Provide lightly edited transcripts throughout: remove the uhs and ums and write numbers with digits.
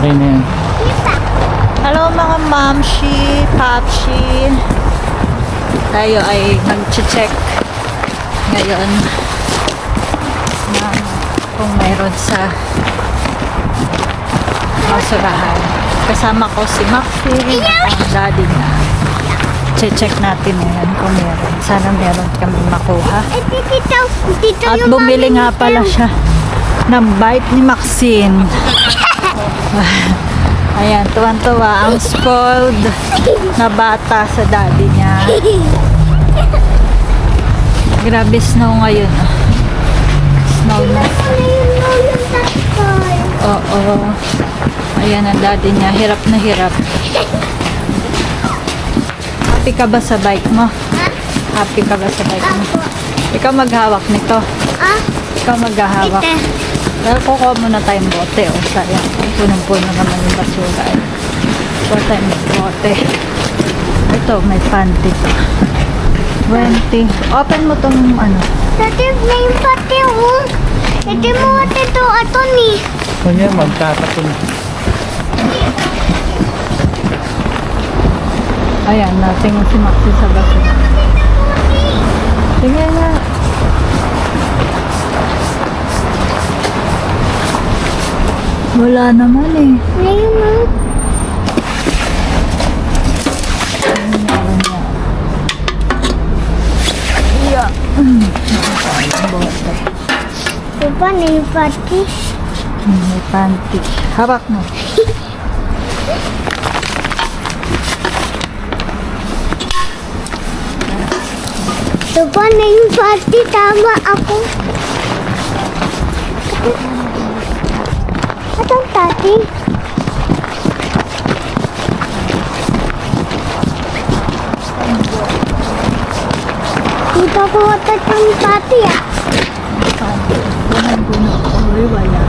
Ayun na yan. Hello mga mamshi, papshi. Tayo ay nag-check ngayon na kung mayroon sa basurahan. Kasama ko si Maxine at ang daddy niya. Check natin ngayon kung meron. Sana meron kami makuha. At bumili nga pala siya ng bite ni Maxine. Ayan, tuwan-tuwa ang spoiled na bata sa daddy niya. Grabe snow ngayon. Snow na. Oo. Ayan ang daddy niya. Hirap na hirap. Happy ka ba sa bike mo? Happy ka ba sa bike mo? Ikaw maghawak nito. Ikaw maghahawak. Pero kukuha muna tayong bote. O, sayang. Punong-puno naman yung basura. Kuha tayong bote. Ito, may panty pa. 20. Open mo tong ano. Dati na yung pati oh. Ito mo ito ato ni. Kunya, magkakatun. Ayan, nating si Maxi sa basura. Sige nga. Wala naman eh. Ngayon mo. Yeah. Bote. Ito pa na yung pati. May panty. Hawak mo. Ito pa na yung pati. Tama ako. Atong tati. Dito ko itong pati ah. Panty. Bunan-bunan. Uy, wala.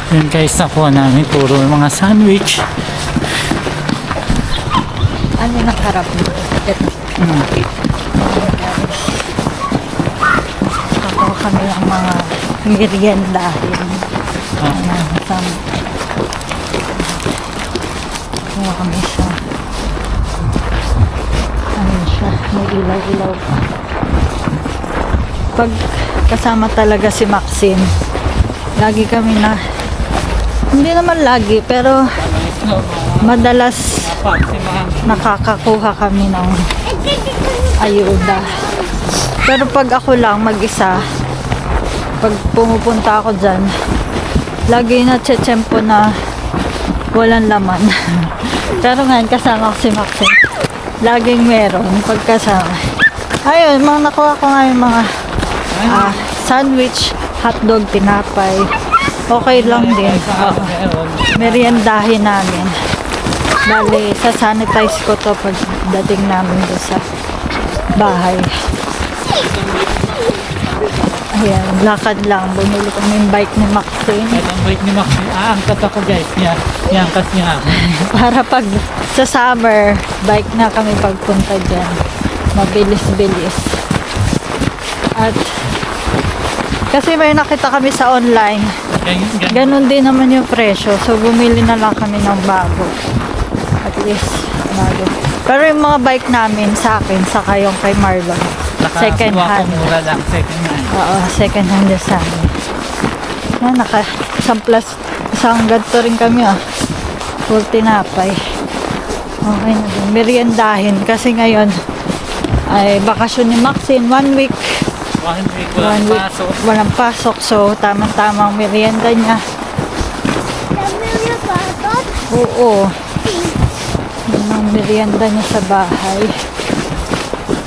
Yun guys, nakuha namin puro mga sandwich. Ano yung nakarap mo? Ito. Nakuha kami ng mga meriendahin. Nakuha kami siya. Ano siya? May ilaw-ilaw pa. Pag kasama talaga si Maxine, lagi kami na, hindi naman lagi, pero madalas nakakakuha kami ng ayuda. Pero pag ako lang mag-isa, pag pumupunta ako dyan, lagi na tsetsempo na walang laman. Pero ngayon kasama ko si Maxine, laging meron pagkasama. Ayun, mga nakuha ko nga yung mga sandwich, hotdog, tinapay. Okay lang din. Meriendahin namin. Bale, sasanitize ko to pag dating namin doon sa bahay. Ayan, lakad lang. Bumili kami yung bike ni Maxine. Ito ang bike ni Max. Aangkat ako guys. Iangkat niya ako. Para pag sa summer, bike na kami pagpunta dyan. Mabilis-bilis. At kasi may nakita kami sa online. Ganon din naman yung presyo. So, bumili na lang kami ng bago. At least, bago. Pero yung mga bike namin sa akin, saka yung kay Marlon. Second hand. Mura lang, second hand. Oo, second hand yung sa amin. Yan, isang ganito rin kami, full tinapay. Okay na din. Meriendahin. Kasi ngayon, ay bakasyon ni Maxine. 1 week. 1 week, Walang pasok. So, tamang-tamang merienda niya. Oo. Yun ang merienda niya sa bahay.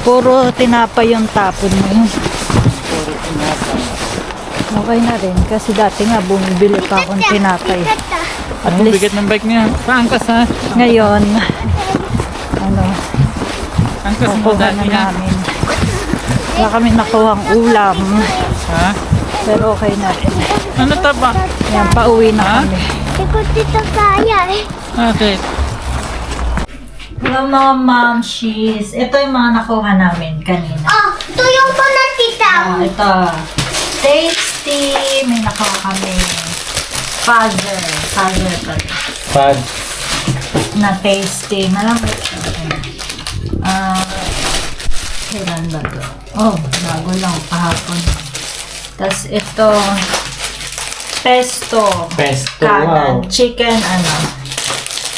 Puro tinapay yung tapon mo yun. Puro tinapay. Okay na rin. Kasi dati nga, bumibili pa akong tinapay. At Ang least, bigat ng bike niya. Paangkas ha. ngayon, Angkas mo kukuha dati na ha. namin. Wala kami nakuhang ulam. Ha? Pero okay na rin. Ano taba? Yan, pauwi na Ha? kami. Ikot dito kaya eh. Okay. Hello mga momshies. Ito yung mga nakuha namin kanina. Oh, tuyong ko na tita. Ito. Tasty. May nakuha kami. Father pala. Pad. Na tasty. Malamit. Kailan ba ito? Oh, bago lang. Kahapon. Tapos ito. Pesto. Pesto, Kanan. wow.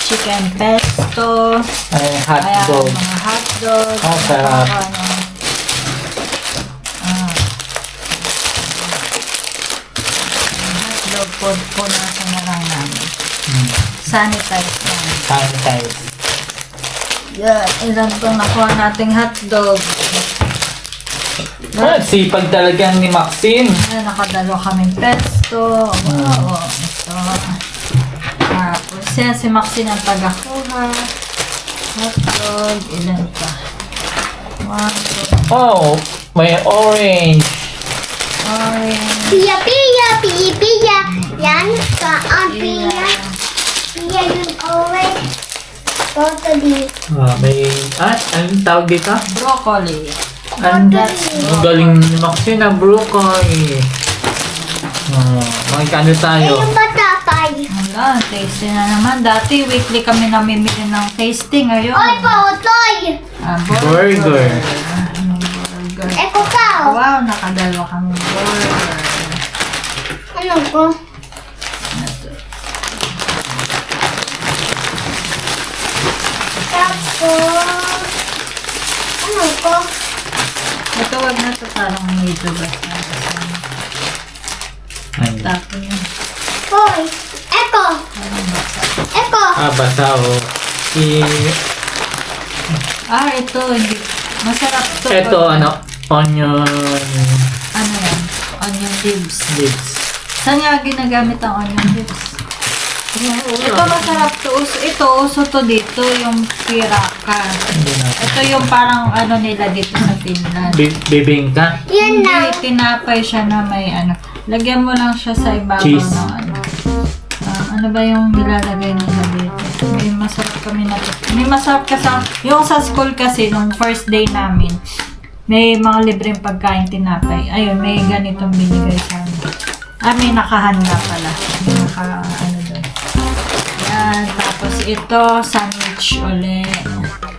Chicken pesto. Ay, Ayan, hotdog. mga hotdog. Sarap. Hotdog, punasan na lang namin. Sanitize lang. Sanitize. Yan, ilan itong nakuha nating hotdog. Sipag talaga ni Maxine. Ayan, nakadalo kaming pesto. Wow, ito. Tapos yan, si Maxine ang tagakuha. Hotdog, ilan pa? 1, 2, Oh, may orange. orange. Pia, pia, pia, pia. Yan ka ang pia. Pia yung orange. Toto di. May, anong tawag dito? Broccoli. Ang galing ni Maxine na broccoli. Magkano tayo? Yung batapay. Wala, tasty na naman. Dati, weekly kami namimili ng tasty. Ngayon, Oy, pautoy. Burger. Burger. Eko ka. Wow, nakadalawa kami burger. Ano ko? Tapos, ano ko? Ito, wag na ito. Parang medyo basta. Tapos yun. Hoy, eko. Eko. Basa o. Ito. Hindi. Masarap to. Ito, onion Ano yan? Onion leaves. lips. Saan nga ginagamit ang onion leaves? Ito masarap to. Ito, uso to dito. Yung piraka. Ito yung parang ano nila dito sa Finland. Bibingka. Yan na. Hindi, tinapay siya na may ano. Lagyan mo lang siya sa ibabaw Cheese. ng ano. Ano ba yung nilalagay mo sa dito? May masarap kami na May masarap kasi. Yung sa school kasi, nung first day namin, may mga libreng pagkain tinapay. Ayun, may ganitong binigay sa amin. May nakahanda pala. May ano doon. Yan. Tapos ito, sandwich ulit.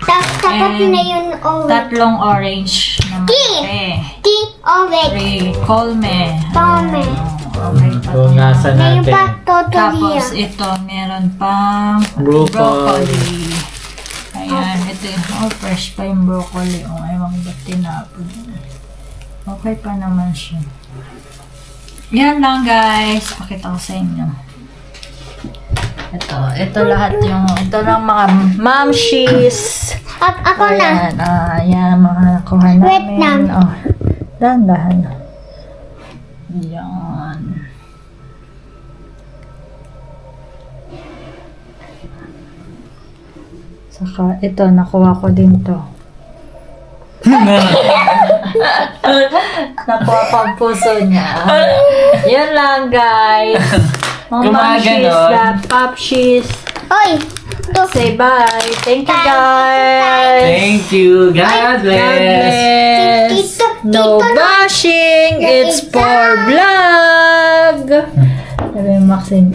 Tapos na yun orange. Tatlong orange na mate. Orange. Colme. Colme. Okay pa. So, nasa Ngayon natin. pa, tortilla. Tapos ito, meron pang Broccoli. Ayan, ito yung fresh pa yung broccoli. Ewan ko ba't tinapon. Okay pa naman siya. Yan lang guys. Pakita ko sa inyo. Ito lahat ito lang mga mamshies. Ako na. Ayan, ayan, mga nakuha namin. Wait lang. Dahan-dahan. Yan. Saka, ito, nakuha ko din to. Nakuha ko ang puso niya. Yan lang, guys. Mga mamshies, Gumaganon. popshies. Oy! Say bye. Thank you, guys. Thank you. God God bless. bless. No bashing. It's for vlog. Sabi mo, Maxine.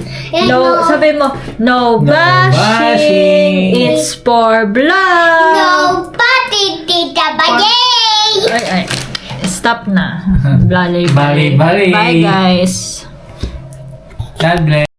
No, sabi mo, no bashing. bashing. It's for vlog. Nobody did the bagay! Ay. Stop na. Blalay, Bali, bali. Bye, guys. God bless.